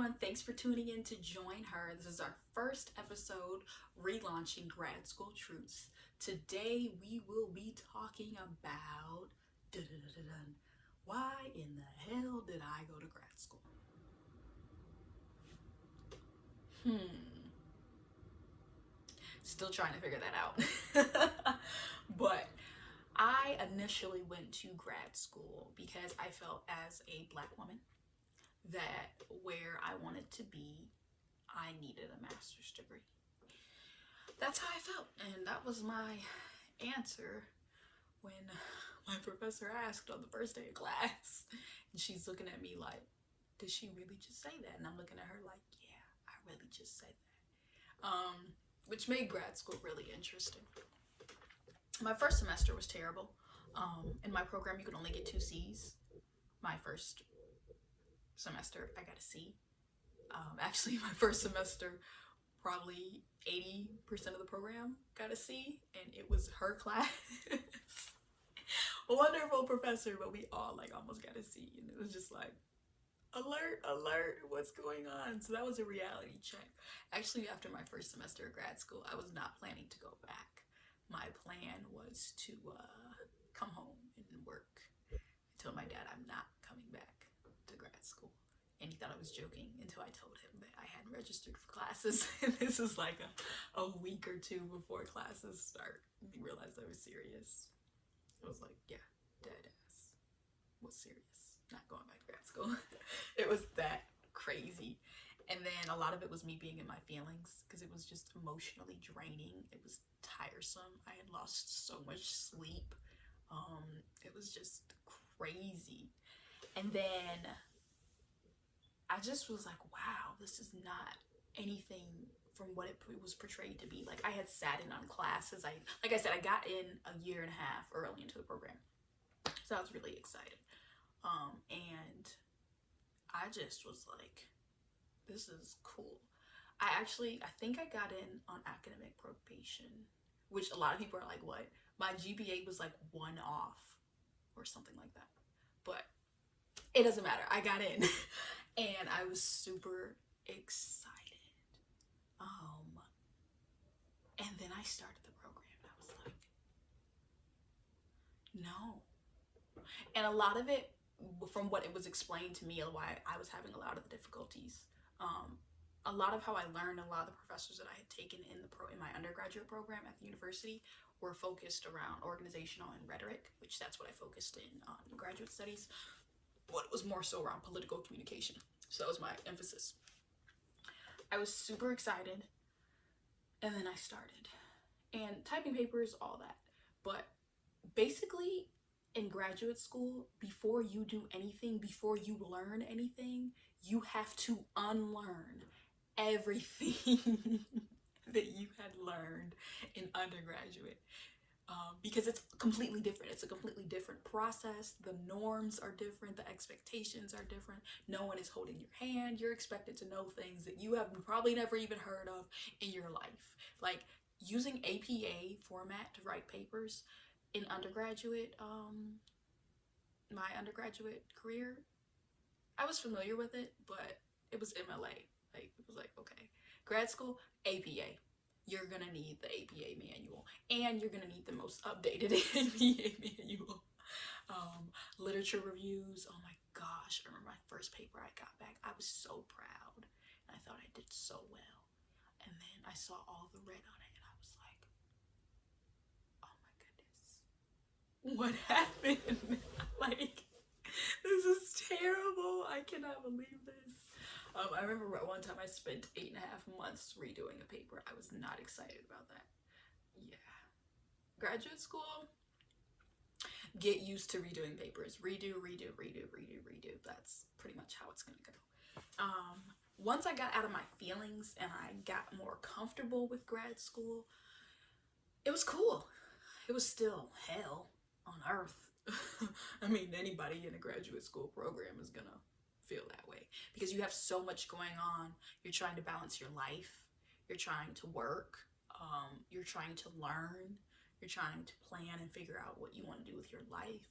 everyone. Thanks for tuning in to join her. This is our first episode relaunching Grad School Truths. Today we will be talking about why in the hell did I go to grad school? Still trying to figure that out. But I initially went to grad school because I felt as a Black woman that where I wanted to be, I needed a master's degree. That's how I felt, and that was my answer when my professor asked on the first day of class. And she's looking at me like, did she really just say that? And I'm looking at her like, yeah, I really just said that. Which made grad school really interesting. My first semester was terrible. In my program, you could only get 2 C's. My first semester, I got a C. Actually, my first semester, probably 80% of the program got a C, and it was her class. A wonderful professor, but we all like almost got a C, and it was just like, alert, alert, what's going on? So that was a reality check. Actually, after my first semester of grad school, I was not planning to go back. My plan was to come home and work. I told my dad I'm not coming back to grad school, and he thought I was joking until I told him that I hadn't registered for classes. And this is like a week or two before classes start. And he realized I was serious. I was like, yeah, dead ass was serious, not going back to grad school. It was that crazy. And then a lot of it was me being in my feelings because it was just emotionally draining. It was tiresome. I had lost so much sleep. It was just crazy. And then I just was like, wow, this is not anything from what it was portrayed to be. Like, I had sat in on classes. Like I said, I got in a year and a half early into the program. So I was really excited. And I just was like, this is cool. I think I got in on academic probation, which a lot of people are like, what? My GPA was like 1 off or something like that. But it doesn't matter. I got in and I was super excited. And then I started the program and I was like, no. And a lot of it, from what it was explained to me, why I was having a lot of the difficulties, a lot of how I learned, a lot of the professors that I had taken in my undergraduate program at the university were focused around organizational and rhetoric, which that's what I focused in graduate studies, but it was more so around political communication. So that was my emphasis. I was super excited, and then I started. And typing papers, all that. But basically, in graduate school, before you do anything, before you learn anything, you have to unlearn everything that you had learned in undergraduate. Because it's completely different. It's a completely different process. The norms are different. The expectations are different. No one is holding your hand. You're expected to know things that you have probably never even heard of in your life. Like, using APA format to write papers in undergraduate, my undergraduate career, I was familiar with it, but it was MLA. Like, it was like, okay, grad school, APA. You're gonna need the APA manual, and you're gonna need the most updated APA manual. Literature reviews, oh my gosh, I remember my first paper I got back. I was so proud, and I thought I did so well. And then I saw all the red on it, and I was like, oh my goodness, what happened? Like, this is terrible. I cannot believe this. I remember at one time I spent 8.5 months redoing a paper. I was not excited about that. Yeah. Graduate school, get used to redoing papers. Redo, redo, redo, redo, redo. That's pretty much how it's gonna go. Once I got out of my feelings and I got more comfortable with grad school, it was cool. It was still hell on earth. I mean, anybody in a graduate school program is gonna feel that way because you have so much going on. You're trying to balance your life, you're trying to work, you're trying to learn, you're trying to plan and figure out what you want to do with your life.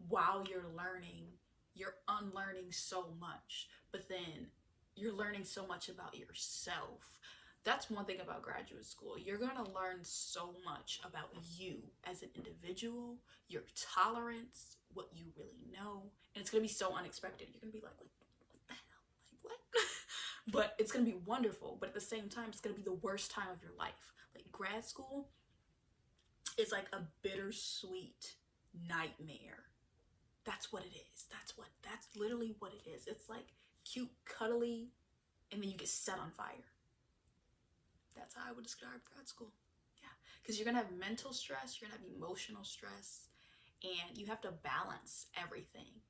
While you're learning, you're unlearning so much, but then you're learning so much about yourself. That's one thing about graduate school. You're going to learn so much about you as an individual, your tolerance, what you really know. And it's going to be so unexpected. You're going to be like, what the hell? Like, what? But it's going to be wonderful. But at the same time, it's going to be the worst time of your life. Like, grad school is like a bittersweet nightmare. That's what it is. That's literally what it is. It's like cute, cuddly, and then you get set on fire. That's how I would describe grad school. Yeah, because you're gonna have mental stress, you're gonna have emotional stress, and you have to balance everything.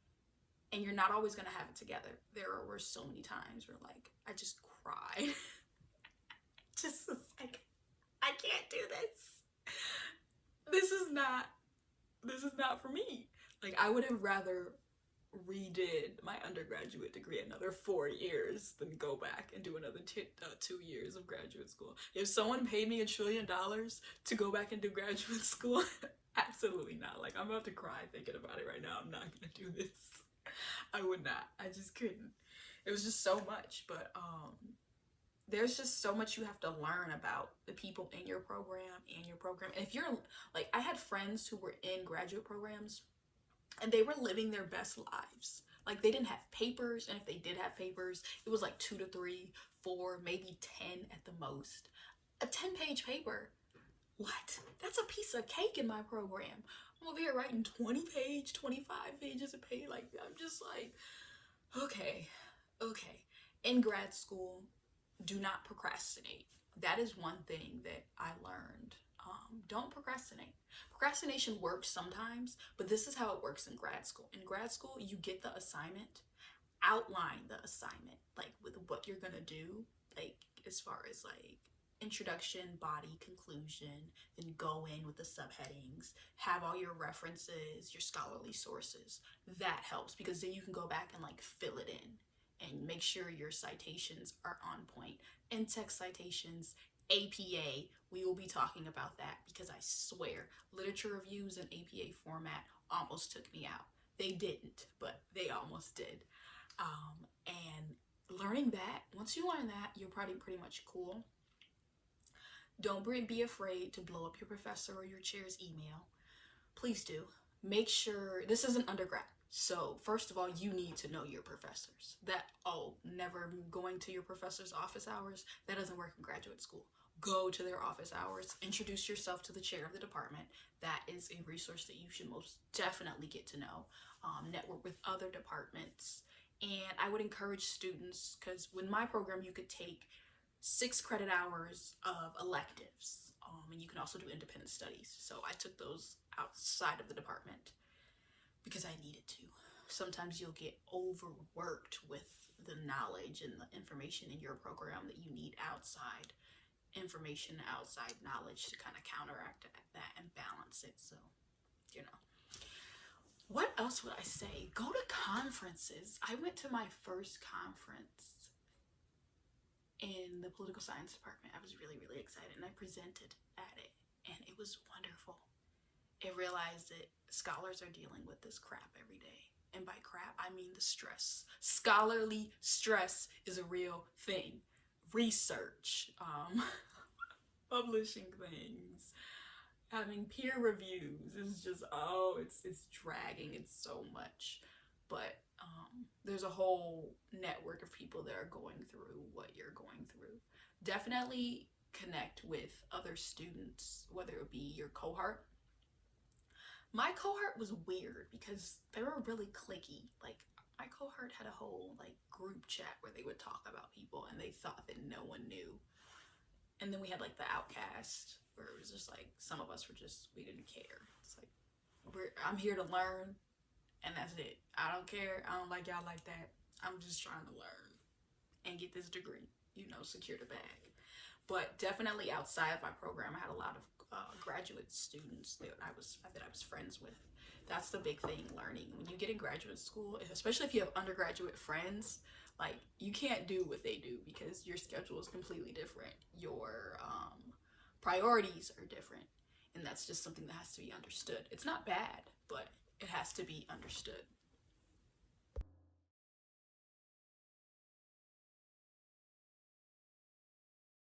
And you're not always gonna have it together. There were so many times where like I just cried. Just was like, I can't do this. This is not for me. Like, I would have rather redid my undergraduate degree another 4 years than go back and do another 2 years of graduate school. If someone paid me $1 trillion to go back and do graduate school, absolutely not. Like, I'm about to cry thinking about it right now. I'm not gonna do this. I would not. I just couldn't. It was just so much. But there's just so much you have to learn about the people in your program and your program. And if you're like, I had friends who were in graduate programs and they were living their best lives. Like, they didn't have papers, and if they did have papers, it was like 2 to 3, 4, maybe 10 at the most. A 10-page paper. What? That's a piece of cake in my program. I'm over here writing 20-page, 25 pages a page. Like, I'm just like, okay. In grad school, do not procrastinate. That is one thing that I learned. Don't procrastinate. Procrastination works sometimes, but this is how it works in grad school. In grad school, you get the assignment, outline the assignment, like with what you're gonna do, like as far as like introduction, body, conclusion, then go in with the subheadings, have all your references, your scholarly sources. That helps because then you can go back and like fill it in and make sure your citations are on point. In-text citations, APA, we will be talking about that because I swear literature reviews in APA format almost took me out. They didn't, but they almost did. And learning that, once you learn that, you're probably pretty much cool. Don't be afraid to blow up your professor or your chair's email. Please do. Make sure, this is an undergrad. So first of all, you need to know your professors. Never going to your professor's office hours, that doesn't work in graduate school. Go to their office hours, introduce yourself to the chair of the department. That is a resource that you should most definitely get to know. Network with other departments. And I would encourage students, because with my program, you could take 6 credit hours of electives. And you can also do independent studies. So I took those outside of the department because I needed to. Sometimes you'll get overworked with the knowledge and the information in your program that you need outside information, outside knowledge to kind of counteract that and balance it. So, you know. What else would I say? Go to conferences. I went to my first conference in the political science department. I was really, really excited and I presented at it and it was wonderful. I realized that scholars are dealing with this crap every day. And by crap, I mean the stress. Scholarly stress is a real thing. Research, publishing things, having peer reviews is just, it's dragging. It's so much. But there's a whole network of people that are going through what you're going through. Definitely connect with other students, whether it be your cohort. My cohort was weird because they were really cliquey. Like, my cohort had a whole like group chat where they would talk about people and they thought that no one knew. And then we had like the outcast where it was just like some of us were just, we didn't care. It's like, I'm here to learn and that's it. I don't care. I don't like y'all like that. I'm just trying to learn and get this degree, secure the bag. But definitely outside of my program, I had a lot of graduate students that I was friends with. That's the big thing, learning. When you get in graduate school, especially if you have undergraduate friends, like, you can't do what they do because your schedule is completely different. Your priorities are different. And that's just something that has to be understood. It's not bad, but it has to be understood.